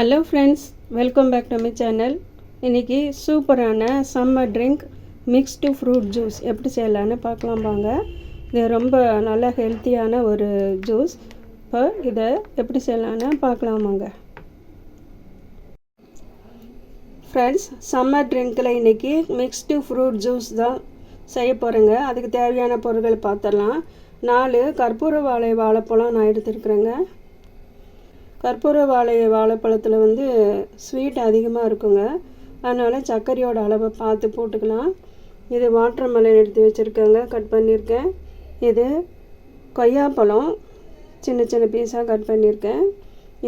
Hello friends, welcome back to my channel. இன்றைக்கி சூப்பரான summer drink mixed fruit juice எப்படி செய்யலான்னு பார்க்கலாம் வாங்க. இது ரொம்ப நல்ல ஹெல்த்தியான ஒரு ஜூஸ். இப்போ இதை எப்படி செய்யலான்னு பார்க்கலாம் வாங்க. ஃப்ரெண்ட்ஸ், சம்மர் ட்ரிங்க்கில் இன்றைக்கி மிக்ஸ்டு ஃப்ரூட் ஜூஸ் தான் செய்ய போகிறேங்க. அதுக்கு தேவையான பொருட்களை பார்த்துடலாம். 4 கற்பூர வாழைப்பழம் நான் எடுத்துருக்குறேங்க. கற்பூர வாழைப்பழத்தில் ஸ்வீட் அதிகமாக இருக்குங்க. அதனால் சர்க்கரையோட அளவை பார்த்து போட்டுக்கலாம். இது வாட்டர் மெலன் எடுத்து வச்சுருக்கேங்க, கட் பண்ணியிருக்கேன். இது கொய்யாப்பழம் சின்ன சின்ன பீஸாக கட் பண்ணியிருக்கேன்.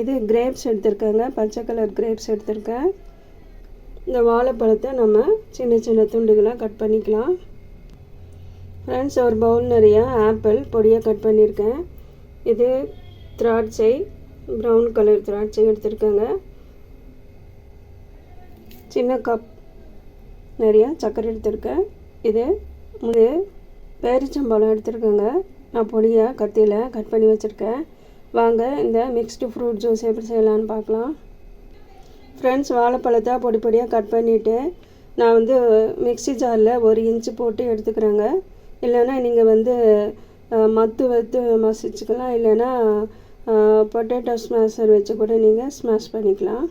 இது கிரேப்ஸ் எடுத்துருக்கேங்க, பச்சை கலர் கிரேப்ஸ் எடுத்துருக்கேன். இந்த வாழைப்பழத்தை நம்ம சின்ன சின்ன துண்டுகளாக கட் பண்ணிக்கலாம். ஃப்ரெண்ட்ஸ், ஒரு பவுல் நிறையா ஆப்பிள் பொடியாக கட் பண்ணியிருக்கேன். இது திராட்சை, ப்ரௌன் கலர் திராட்சை எடுத்துருக்கேங்க. சின்ன கப் நிறையா சர்க்கரை எடுத்துருக்கேன். இது பேரிச்சம்பழம் எடுத்துருக்கேங்க. நான் பொடியாக கத்தியில் கட் பண்ணி வச்சுருக்கேன். வாங்க இந்த மிக்ஸ்டு ஃப்ரூட் ஜூஸ் எப்படி செய்யலான்னு பார்க்கலாம். ஃப்ரெண்ட்ஸ், வாழைப்பழத்தை பொடி பொடியாக கட் பண்ணிவிட்டு நான் மிக்ஸி ஜாரில் 1 இன்ச்சு போட்டு எடுத்துக்கிறேங்க. இல்லைன்னா நீங்கள் மத்து வைத்து மசிச்சுக்கலாம். இல்லைன்னா பொட்டேட்டோ ஸ்மாஷர் வச்சு கூட நீங்கள் ஸ்மாஷ் பண்ணிக்கலாம்.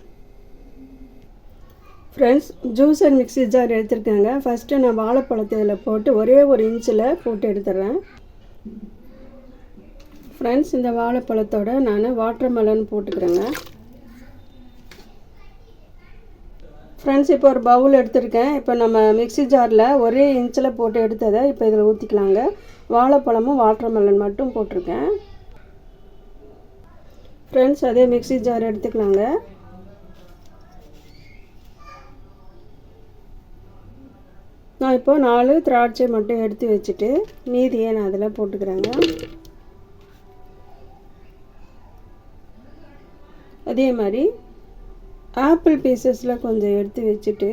ஃப்ரெண்ட்ஸ், ஜூஸர் மிக்ஸி ஜார் எடுத்துருக்கேங்க. ஃபஸ்ட்டு நான் வாழைப்பழத்தை இதில் போட்டு ஒரே 1 இன்ச்சில் போட்டு எடுத்துடுறேன். ஃப்ரெண்ட்ஸ், இந்த வாழைப்பழத்தோடு நான் வாட்டர் மெலன் போட்டுக்கிறேங்க. ஃப்ரெண்ட்ஸ், இப்போ ஒரு பவுல் எடுத்துருக்கேன். இப்போ நம்ம மிக்ஸி ஜாரில் ஒரே இன்ச்சில் போட்டு எடுத்ததை இப்போ இதில் ஊற்றிக்கலாங்க. வாழைப்பழமும் வாட்டர் மெலன் மட்டும் போட்டிருக்கேன். ஃப்ரெண்ட்ஸ், அதே மிக்ஸி ஜார் எடுத்துக்கலாங்க. நான் இப்போ 4 திராட்சை மட்டும் எடுத்து வச்சுட்டு மீதியை நான் அதில் போட்டுக்கிறேங்க. அதே மாதிரி ஆப்பிள் பீசஸில் கொஞ்சம் எடுத்து வச்சுட்டு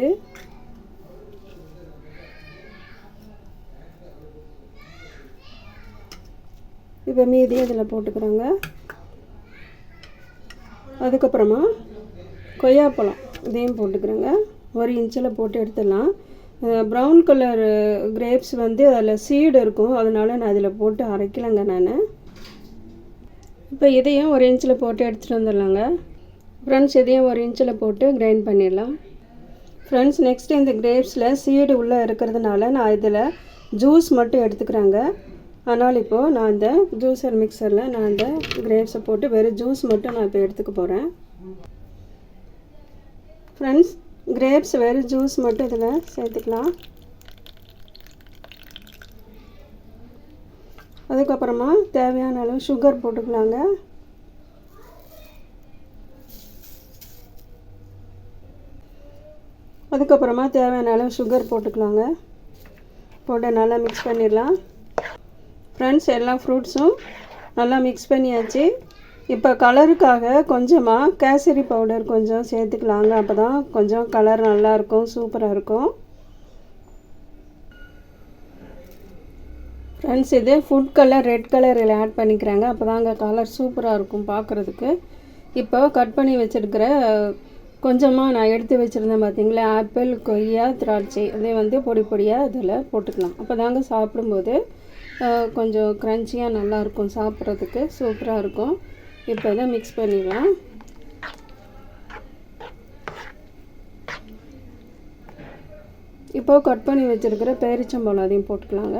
இப்போ மீதியை இதில் போட்டுக்கிறோங்க. அதுக்கப்புறமா கொய்யாப்பழம் இதையும் போட்டுக்கிறேங்க. 1 இன்ச்சில் போட்டு எடுத்துடலாம். ப்ரௌன் கலர் கிரேப்ஸ் அதில் சீடு இருக்கும், அதனால் நான் அதில் போட்டு அரைக்கலைங்க நான். இப்போ இதையும் 1 இன்ச்சில் போட்டு எடுத்துகிட்டு வந்துடலாங்க. ஃப்ரெண்ட்ஸ், இதையும் 1 இன்ச்சில் போட்டு கிரைண்ட் பண்ணிடலாம். ஃப்ரெண்ட்ஸ், நெக்ஸ்ட்டு இந்த கிரேப்ஸில் சீடு உள்ளே இருக்கிறதுனால நான் இதில் ஜூஸ் மட்டும் எடுத்துக்கிறேங்க. அதனால் இப்போது நான் இந்த ஜூஸர் மிக்சரில் நான் இந்த கிரேப்ஸை போட்டு வெறும் ஜூஸ் மட்டும் நான் இப்போ எடுத்துக்க போகிறேன். ஃப்ரெண்ட்ஸ், கிரேப்ஸ் வெறும் ஜூஸ் மட்டும் இதில் சேர்த்துக்கலாம். அதுக்கப்புறமா தேவையான அளவு சுகர் போட்டுக்கலாங்க. அதுக்கப்புறமா தேவையான அளவு சுகர் போட்டுக்கலாங்க. போட்டு நல்லா மிக்ஸ் பண்ணிடலாம். ஃப்ரெண்ட்ஸ், எல்லா ஃப்ரூட்ஸும் நல்லா மிக்ஸ் பண்ணியாச்சு. இப்போ கலருக்காக கொஞ்சமாக கேசரி பவுடர் கொஞ்சம் சேர்த்துக்கலாங்க. அப்போ தான் கொஞ்சம் கலர் நல்லாயிருக்கும், சூப்பராக இருக்கும். ஃப்ரெண்ட்ஸ், இது ஃபுட் கலர் ரெட் கலர் இதில் ஆட் பண்ணிக்கிறாங்க. அப்போ தான் அங்கே கலர் சூப்பராக இருக்கும் பார்க்குறதுக்கு. இப்போ கட் பண்ணி வச்சுருக்கிற கொஞ்சமாக நான் எடுத்து வச்சுருந்தேன் பார்த்தீங்களா, ஆப்பிள், கொய்யா, திராட்சை, அதே பொடி பொடியாக இதில் போட்டுக்கலாம். அப்போ தாங்க சாப்பிடும்போது கொஞ்சம் க்ரன்ச்சியாக நல்லாயிருக்கும், சாப்பிட்றதுக்கு சூப்பராக இருக்கும். இப்போ இதை மிக்ஸ் பண்ணிடலாம். இப்போது கட் பண்ணி வச்சுருக்கிற பேரிச்சம்பழம் அதையும் போட்டுக்கலாங்க.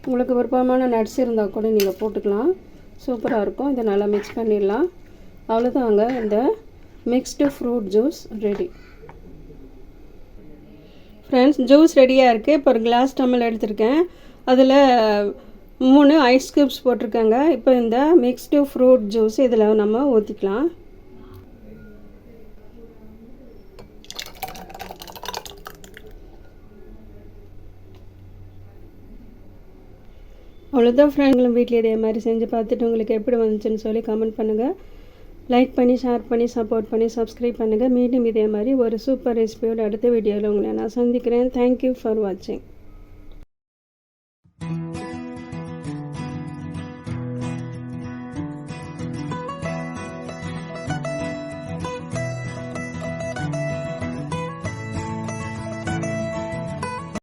உங்களுக்கு விருப்பமான நட்ஸ் இருந்தால் கூட நீங்கள் போட்டுக்கலாம், சூப்பராக இருக்கும். இதை நல்லா மிக்ஸ் பண்ணிடலாம். அவ்வளோதாங்க, இந்த mixed fruit juice ready. Friends, juice ரெடியாக இருக்குது. இப்போ ஒரு கிளாஸ் டம்ளர் எடுத்திருக்கேன். அதில் 3 ஐஸ் க்யூப்ஸ் போட்டிருக்கேங்க. இப்போ இந்த மிக்ஸ்டு ஃப்ரூட் ஜூஸ் இதில் நம்ம ஊற்றிக்கலாம். அவ்வளோதான் ஃப்ரெண்ட்களும் வீட்டில் இதே மாதிரி செஞ்சு பார்த்துட்டு உங்களுக்கு எப்படி வந்துச்சுன்னு சொல்லி கமெண்ட் பண்ணுங்கள். லைக் பண்ணி, ஷேர் பண்ணி, சப்போர்ட் பண்ணி, சப்ஸ்கிரைப் பண்ணுங்கள். மீண்டும் இதே மாதிரி ஒரு சூப்பர் ரெசிபியோட அடுத்த வீடியோவில் உங்களை நான் சந்திக்கிறேன். தேங்க்யூ ஃபார் வாட்சிங்.